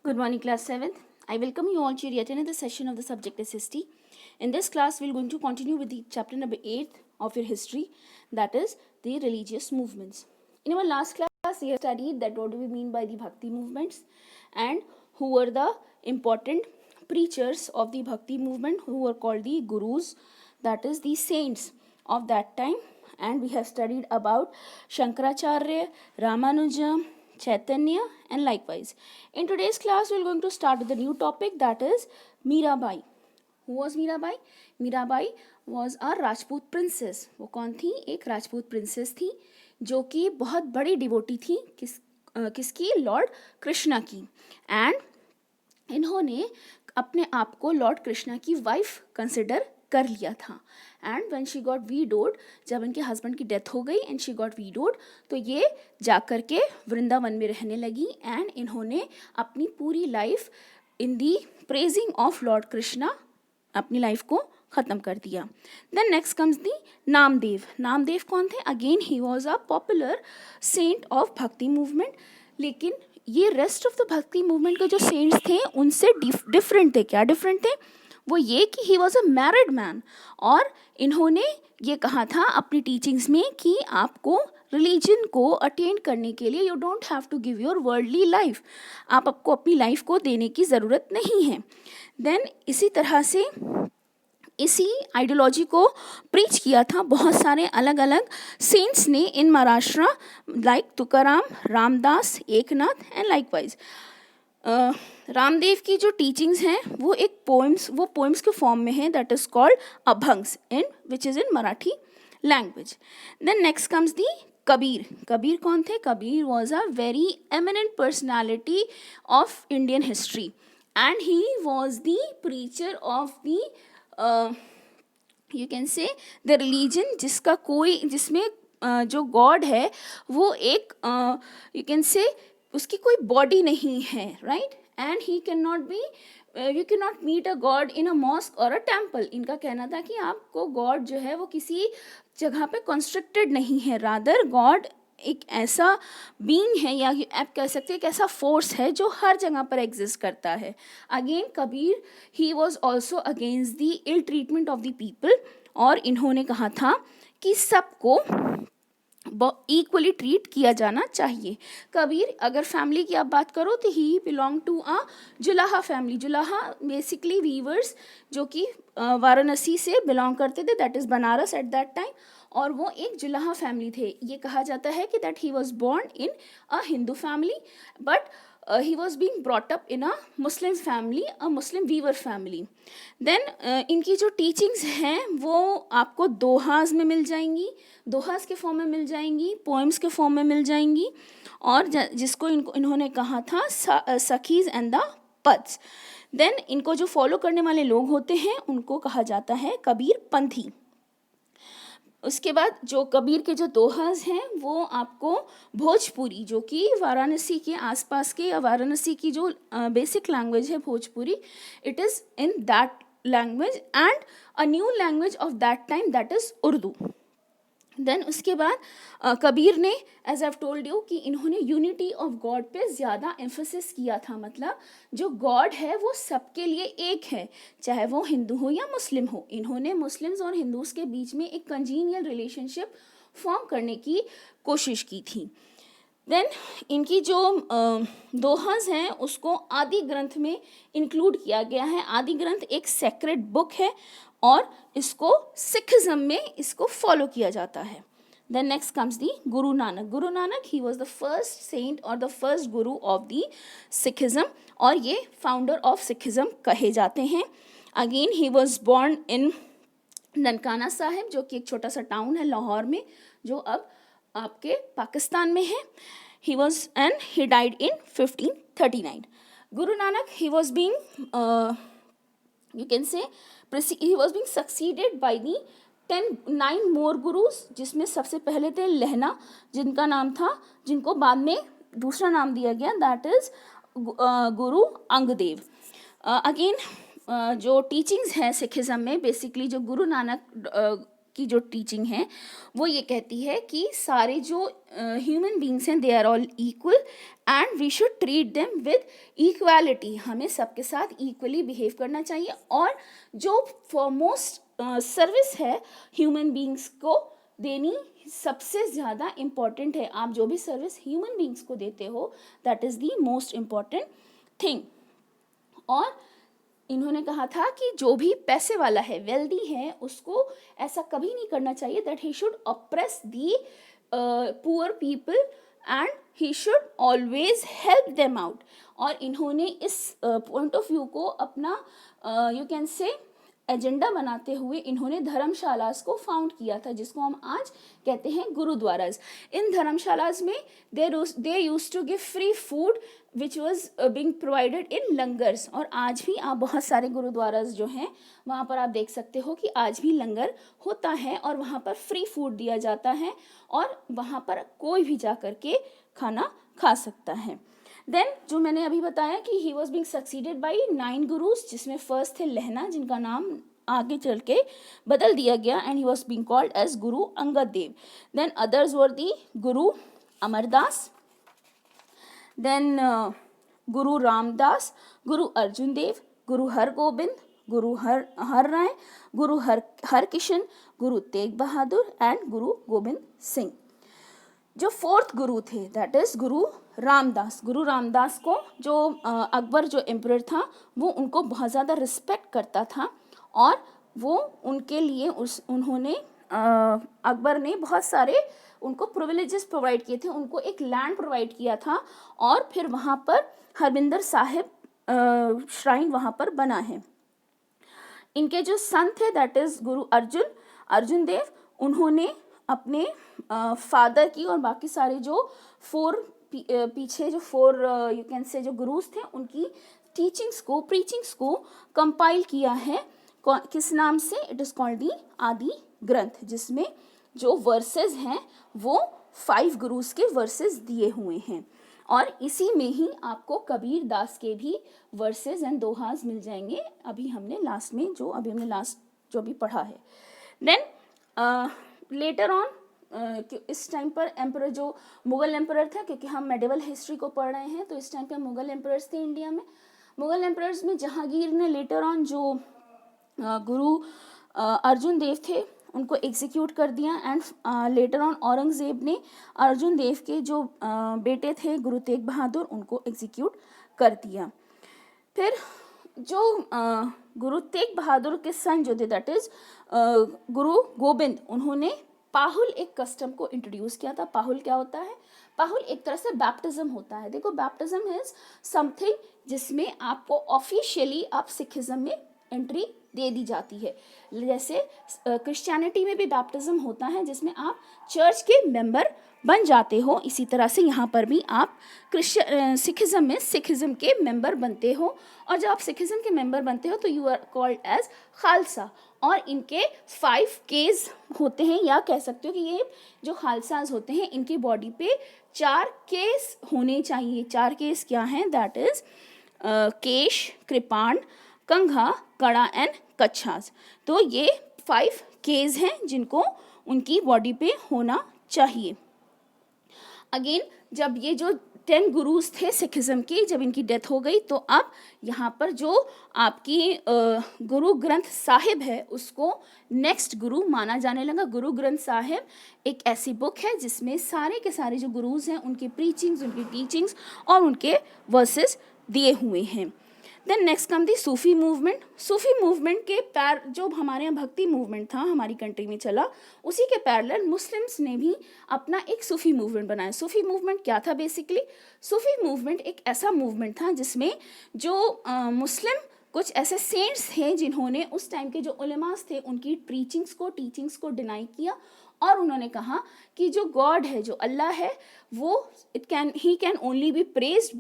Good morning, class 7th. I welcome you all to yet another session of the subject SST. In this class, we're going to continue with the chapter number 8 of your history, that is the religious movements. In our last class, we have studied that what do we mean by the Bhakti movements and who were the important preachers of the Bhakti movement, who were called the Gurus, that is the saints of that time. And we have studied about Shankaracharya, Ramanuja, Chaitanya, and likewise. In today's class, we're going to start with a new topic, that is Mirabai. Who was Mirabai? Mirabai was a Rajput princess. वो कौन थी? एक Rajput princess थी जो कि बहुत बड़ी devotee थी किसकी? लॉर्ड कृष्णा की. एंड इन्होंने अपने आप को लॉर्ड कृष्णा की वाइफ कंसिडर कर लिया था. एंड व्हेन शी गॉट वीडोड, जब इनके हस्बैंड की डेथ हो गई एंड शी गॉट वीडोड, तो ये जाकर के वृंदावन में रहने लगी. एंड इन्होंने अपनी पूरी life in the praising of Lord Krishna अपनी लाइफ को ख़त्म कर दिया. Then next comes the Namdev. Namdev कौन थे? Again he was a popular saint of bhakti movement. लेकिन ये rest of the bhakti movement के जो सेंट्स थे उनसे डिफरेंट थे. क्या डिफरेंट थे? वो ये कि ही वॉज अ मैरिड मैन. और इन्होंने ये कहा था अपनी टीचिंग्स में कि आपको रिलीजन को अटेंड करने के लिए you don't have to give your worldly life. आपको अपनी लाइफ को देने की ज़रूरत नहीं है. देन इसी तरह से इसी आइडियोलॉजी को प्रीच किया था बहुत सारे अलग अलग सेंट्स ने in Maharashtra, like Tukaram, Ramdas, Eknath and likewise. Ramdev की जो टीचिंग्स हैं वो पोएम्स के फॉर्म में है, that is called abhangs in which is in Marathi language. Then next comes the Kabir. Kabir कौन थे? Kabir was a very eminent personality of Indian history and he was the preacher of the you can say the religion जिसमें जो God है वो एक you can से उसकी कोई बॉडी नहीं है, right. And he can not be you can not meet a god in a mosque और अ टेम्पल. इनका कहना था कि आपको गॉड जो है वो किसी जगह पे कंस्ट्रक्टेड नहीं है, रादर गॉड एक ऐसा बीइंग है या आप कह सकते हैं एक ऐसा फोर्स है जो हर जगह पर एग्जिस्ट करता है. Again Kabir he was also against the ill treatment of the people. और इन्होंने कहा था कि सबको इक्वली ट्रीट किया जाना चाहिए. कबीर अगर फैमिली की आप बात करो तो he belong to a julaha family. Julaha basically weavers जो कि वाराणसी से बिलोंग करते थे, that is Banaras at that time. और वो एक जुलाहा फैमिली थे. ये कहा जाता है कि that he was born in a Hindu family but he was being brought up in a Muslim family, a Muslim weaver family. Then इनकी जो टीचिंग्स हैं वो आपको दोहास में मिल जाएंगी, दोहास के फॉर्म में मिल जाएंगी, पोएम्स के फॉर्म में मिल जाएंगी. और जिसको इन्होंने कहा था सखीज़ एंड द पद्स. देन इनको जो फॉलो करने वाले लोग होते हैं उनको कहा जाता है कबीर पंथी. उसके बाद जो कबीर के जो दोहास हैं वो आपको भोजपुरी, जो कि वाराणसी के आसपास के या वाराणसी की जो बेसिक लैंग्वेज है Bhojpuri, it is in that language and a new language of that time that is Urdu. Then उसके बाद कबीर ने एज आई टोल्ड यू कि इन्होंने यूनिटी ऑफ गॉड पे ज़्यादा एम्फोसिस किया था. मतलब जो गॉड है वो सबके लिए एक है, चाहे वो हिंदू हो या मुस्लिम हो. इन्होंने मुस्लिम्स और हिंदूज़ के बीच में एक कंजीनियल रिलेशनशिप फॉर्म करने की कोशिश की थी. देन इनकी जो दोहास हैं उसको आदि ग्रंथ में इंक्लूड किया गया है. आदि ग्रंथ एक सेक्रेड बुक है और इसको सिखिज्म में इसको फॉलो किया जाता है. Then next comes the Guru Nanak. Guru Nanak he was the first saint और the first guru of the Sikhism और ये फाउंडर ऑफ सिखिज्म कहे जाते हैं. Again he was born in Nankana Sahib, जो कि एक छोटा सा टाउन है लाहौर में, जो अब आपके पाकिस्तान में है. He was and he died in 1539. Guru Nanak he was being you can say he was being succeeded by the 9 more gurus, जिसमें सबसे पहले थे लहना, जिनका नाम था, जिनको बाद में दूसरा नाम दिया गया, that is Guru Angad Dev. Again जो टीचिंग्स हैं सिखिज्म में, बेसिकली जो गुरु नानक की जो टीचिंग है वो ये कहती है कि सारे जो ह्यूमन बींग्स हैं they are all equal and we should treat them with equality, हमें सबके साथ इक्वली बिहेव करना चाहिए। और जो फॉरमोस्ट सर्विस है ह्यूमन बींग्स को देनी सबसे ज़्यादा इम्पॉर्टेंट है। आप जो भी सर्विस ह्यूमन बींग्स को देते हो that is the most important thing. और इन्होंने कहा था कि जो भी पैसे वाला है, वेल्दी है, उसको ऐसा कभी नहीं करना चाहिए that he should oppress the poor people and he should always help them out. और इन्होंने इस पॉइंट ऑफ व्यू को अपना यू कैन से एजेंडा बनाते हुए इन्होंने धर्मशालास को फाउंड किया था, जिसको हम आज कहते हैं गुरुद्वारास। इन धर्मशालास में they used to give free food which was being provided in langars. और आज भी आप बहुत सारे गुरुद्वारास जो हैं वहाँ पर आप देख सकते हो कि आज भी लंगर होता है और वहाँ पर फ्री फूड दिया जाता है और वहाँ पर कोई भी जा कर के खाना खा सकता है। देन जो मैंने अभी बताया कि ही was being succeeded by 9 gurus, जिसमें फर्स्ट थे लहना, जिनका नाम आगे चल के बदल दिया गया and he was being called as Guru Angad Dev. Then others were the Guru Amardas, then Guru Ramdas, Guru Arjun Dev, Guru Hargobind, Guru her Rai, Guru Harkishan, Guru Tegh Bahadur and Guru Gobind Singh. जो फोर्थ गुरु थे दैट इज गुरु रामदास। गुरु रामदास को जो अकबर जो एम्परर था वो उनको बहुत ज़्यादा रिस्पेक्ट करता था और वो उनके लिए उन्होंने अकबर ने बहुत सारे उनको प्रिविलेजेस प्रोवाइड किए थे, उनको एक लैंड प्रोवाइड किया था और फिर वहाँ पर हरमिंदर साहिब श्राइन वहाँ पर बना है। इनके जो सन थे दैट इज गुरु अर्जुन देव, उन्होंने अपने फादर की और बाकी सारे जो पीछे जो फोर यू कैन से जो गुरुज थे उनकी प्रीचिंग्स को कंपाइल किया है। किस नाम से? इट इज़ कॉल्ड दी आदि ग्रंथ, जिसमें जो वर्सेस हैं वो 5 गुरुज के वर्सेस दिए हुए हैं और इसी में ही आपको कबीर दास के भी वर्सेस एंड दोहाज मिल जाएंगे। अभी हमने लास्ट जो भी पढ़ा है। देन लेटर ऑन इस टाइम पर एम्परर जो मुग़ल एम्परर था, क्योंकि हम मेडिवल हिस्ट्री को पढ़ रहे हैं तो इस टाइम पे मुग़ल एम्परर्स थे इंडिया में। मुग़ल एम्परर्स में जहांगीर ने लेटर ऑन जो गुरु अर्जुन देव थे उनको एग्जीक्यूट कर दिया एंड लेटर ऑन औरंगज़ेब ने अर्जुन देव के जो बेटे थे गुरु तेग बहादुर उनको एग्जीक्यूट कर दिया। फिर जो गुरु तेग बहादुर के सन जो थे दैट इज गुरु गोबिंद, उन्होंने पाहुल एक कस्टम को इंट्रोड्यूस किया था। पाहुल क्या होता है? पाहुल एक तरह से बैप्टिज्म होता है। देखो, बैप्टिज्म इज समथिंग जिसमें आपको ऑफिशियली आप सिखिज्म में एंट्री दे दी जाती है। जैसे क्रिश्चियनिटी में भी बैप्टिज्म होता है जिसमें आप चर्च के मेंबर बन जाते हो, इसी तरह से यहाँ पर भी आप सिखिज्म में सिखिज्म के मेंबर बनते हो और जब आप सिखिज्म के मेंबर बनते हो तो you are called as Khalsa. और इनके 5 केस होते हैं, या कह सकते हो कि ये जो खालसाज होते हैं इनकी बॉडी पे 4 केस होने चाहिए। 4 केस क्या हैं? दैट इज केश, कृपाण, कंघा, कड़ा एंड कच्छाज। तो ये 5 केस हैं जिनको उनकी बॉडी पे होना चाहिए। अगेन जब ये जो 10 गुरुज थे सिखिज्म की, जब इनकी डेथ हो गई तो अब यहाँ पर जो आपकी गुरु ग्रंथ साहिब है उसको नेक्स्ट गुरु माना जाने लगा। गुरु ग्रंथ साहिब एक ऐसी बुक है जिसमें सारे के सारे जो गुरुज हैं उनकी प्रीचिंग्स, उनकी टीचिंग्स और उनके वर्सेस दिए हुए हैं। देन नेक्स्ट कम दी सूफी मूवमेंट। सूफी मूवमेंट के जो हमारे यहाँ भक्ति मूवमेंट था हमारी कंट्री में चला, उसी के पैरेलल मुस्लिम्स ने भी अपना एक सूफी मूवमेंट बनाया। सूफी मूवमेंट क्या था? बेसिकली सूफी मूवमेंट एक ऐसा मूवमेंट था जिसमें जो मुस्लिम कुछ ऐसे सेंट्स थे जिन्होंने उस टाइम के जो उलेमास थे उनकी टीचिंग्स को डिनाई किया और उन्होंने कहा कि जो गॉड है, जो अल्लाह है, वो he can only be praised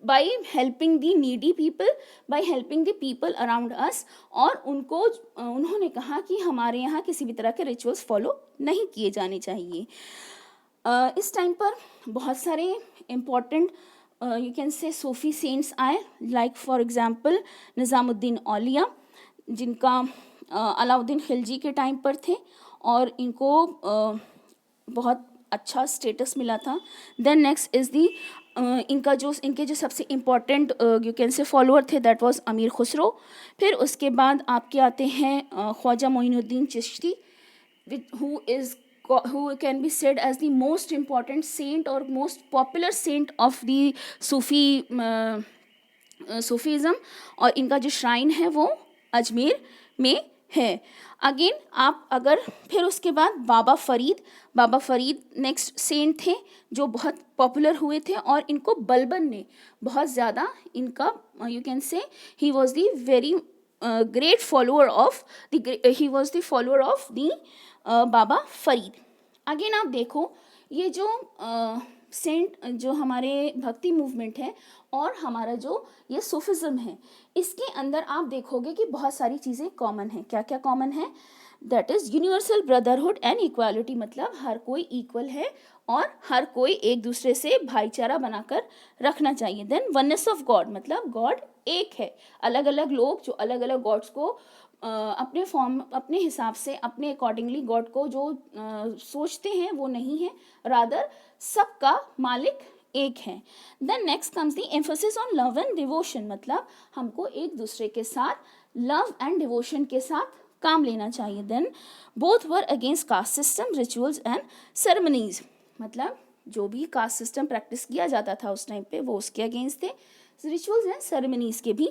by helping the needy people, by helping the people around us। और उन्होंने कहा कि हमारे यहाँ किसी भी तरह के रिचुअल्स फॉलो नहीं किए जाने चाहिए। इस टाइम पर बहुत सारे इम्पॉर्टेंट यू कैन से सूफी सेंट्स आए, लाइक फॉर एग्जांपल निज़ामुद्दीन औलिया, जिनका अलाउद्दीन खिलजी के टाइम पर थे और इनको बहुत अच्छा स्टेटस मिला था. देन नेक्स्ट इज़ दी इनके जो सबसे important you can say follower थे, दैट वाज अमीर खुसरो. फिर उसके बाद आपके आते हैं Khwaja Moinuddin Chishti, who can be said as the most important saint or most popular saint of the Sufism. और इनका जो श्राइन है वो अजमेर में है. अगेन आप अगर फिर उसके बाद बाबा फरीद नेक्स्ट सेंट थे जो बहुत पॉपुलर हुए थे और इनको बलबन ने बहुत ज़्यादा इनका यू कैन से ही was the very great follower of the Baba Farid. Again आप देखो ये जो सेंट जो हमारे भक्ति मूवमेंट है और हमारा जो ये सूफिज़म है, इसके अंदर आप देखोगे कि बहुत सारी चीज़ें कॉमन हैं. क्या क्या कॉमन है? That is universal brotherhood and equality, मतलब हर कोई इक्वल है और हर कोई एक दूसरे से भाईचारा बनाकर रखना चाहिए. देन वननेस ऑफ गॉड, मतलब गॉड एक है. अलग अलग लोग जो अलग अलग गॉड्स को अपने फॉर्म अपने हिसाब से अपने अकॉर्डिंगली गॉड को जो सोचते हैं वो नहीं है, रादर सबका मालिक एक है. Then next comes the emphasis on love and devotion, मतलब हमको एक दूसरे के साथ लव एंड डिवोशन के साथ काम लेना चाहिए. Then both were against caste system, rituals and ceremonies, मतलब जो भी कास्ट सिस्टम प्रैक्टिस किया जाता था उस टाइम पे वो उसके अगेंस्ट थे. रिचुअल्स एंड सेरेमनीज के भी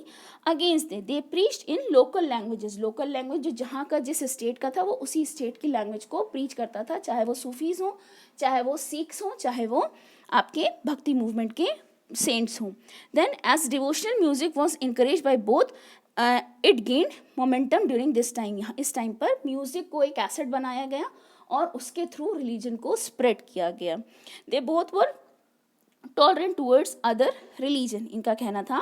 अगेंस्ट थे. दे प्रीच्ड इन लोकल लैंग्वेजेस, लोकल लैंग्वेज जो जहाँ का जिस स्टेट का था वो उसी स्टेट की लैंग्वेज को प्रीच करता था, चाहे वो सूफीज़ हों, चाहे वो सिख्स हों, चाहे वो आपके भक्ति मूवमेंट के सेंट्स हों. Then as devotional music was encourage by both, it gained momentum during this time. यहाँ इस टाइम पर म्यूजिक को एक एसेट बनाया गया और उसके थ्रू रिलीजन को स्प्रेड किया गया. They both were tolerant towards other religion, इनका कहना था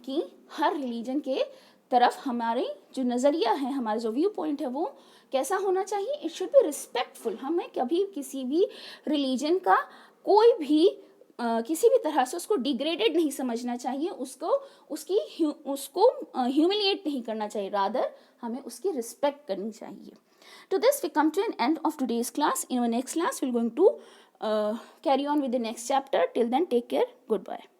कि हर रिलीजन के तरफ हमारे जो नज़रिया है, हमारा जो व्यू पॉइंट है वो कैसा होना चाहिए? It should be respectful. हमें कभी किसी भी रिलीजन का कोई भी किसी भी तरह से उसको डिग्रेडेड नहीं समझना चाहिए, उसको ह्यूमिलिएट नहीं करना चाहिए, रादर हमें उसकी रिस्पेक्ट करनी चाहिए. To this we come to an end of today's class. In our next class we're going to carry on with the next chapter. Till then, take care. Goodbye.